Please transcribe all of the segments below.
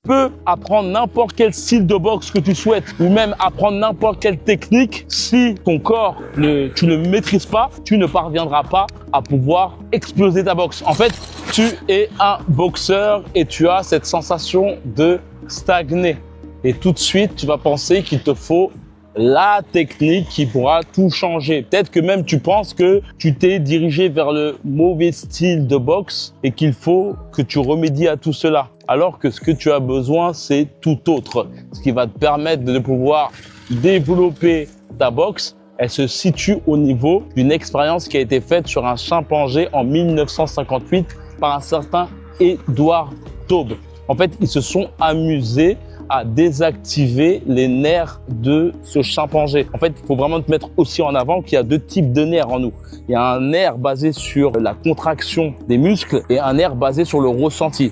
peux apprendre n'importe quel style de boxe que tu souhaites ou même apprendre n'importe quelle technique. Si ton corps, tu ne maîtrises pas, tu ne parviendras pas à pouvoir exploser ta boxe. En fait, tu es un boxeur et tu as cette sensation de stagner. Et tout de suite, tu vas penser qu'il te faut la technique qui pourra tout changer. Peut-être que même tu penses que tu t'es dirigé vers le mauvais style de boxe et qu'il faut que tu remédies à tout cela. Alors que ce que tu as besoin, c'est tout autre. Ce qui va te permettre de pouvoir développer ta boxe, elle se situe au niveau d'une expérience qui a été faite sur un chimpanzé en 1958 par un certain Edward Taube. En fait, ils se sont amusés à désactiver les nerfs de ce chimpanzé. En fait, il faut vraiment te mettre aussi en avant qu'il y a deux types de nerfs en nous. Il y a un nerf basé sur la contraction des muscles et un nerf basé sur le ressenti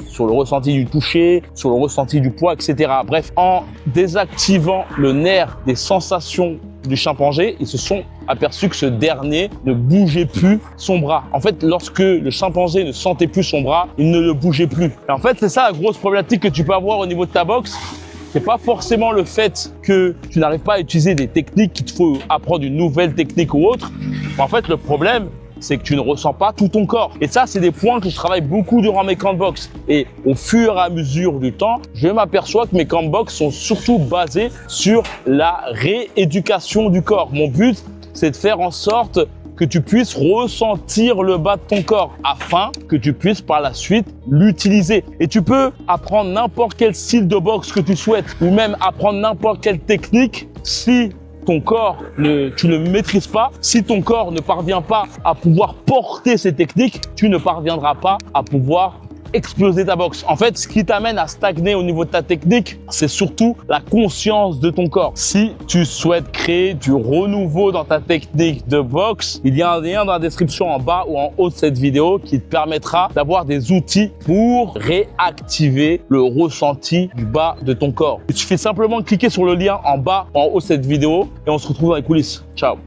du toucher, sur le ressenti du poids, etc. Bref, en désactivant le nerf des sensations du chimpanzé, ils se sont aperçus que ce dernier ne bougeait plus son bras. En fait, lorsque le chimpanzé ne sentait plus son bras, il ne le bougeait plus. Et en fait, c'est ça la grosse problématique que tu peux avoir au niveau de ta boxe. C'est pas forcément le fait que tu n'arrives pas à utiliser des techniques, qu'il te faut apprendre une nouvelle technique ou autre. En fait, le problème, c'est que tu ne ressens pas tout ton corps. Et ça, c'est des points que je travaille beaucoup durant mes camps de boxe. Et au fur et à mesure du temps, je m'aperçois que mes camps de boxe sont surtout basés sur la rééducation du corps. Mon but, c'est de faire en sorte que tu puisses ressentir le bas de ton corps afin que tu puisses par la suite l'utiliser. Et tu peux apprendre n'importe quel style de boxe que tu souhaites ou même apprendre n'importe quelle technique. Si ton corps, tu ne maîtrises pas, si ton corps ne parvient pas à pouvoir porter ces techniques, tu ne parviendras pas à pouvoir exploser ta boxe. En fait, ce qui t'amène à stagner au niveau de ta technique, c'est surtout la conscience de ton corps. Si tu souhaites créer du renouveau dans ta technique de boxe, il y a un lien dans la description en bas ou en haut de cette vidéo qui te permettra d'avoir des outils pour réactiver le ressenti du bas de ton corps. Il suffit simplement de cliquer sur le lien en bas ou en haut de cette vidéo et on se retrouve dans les coulisses. Ciao.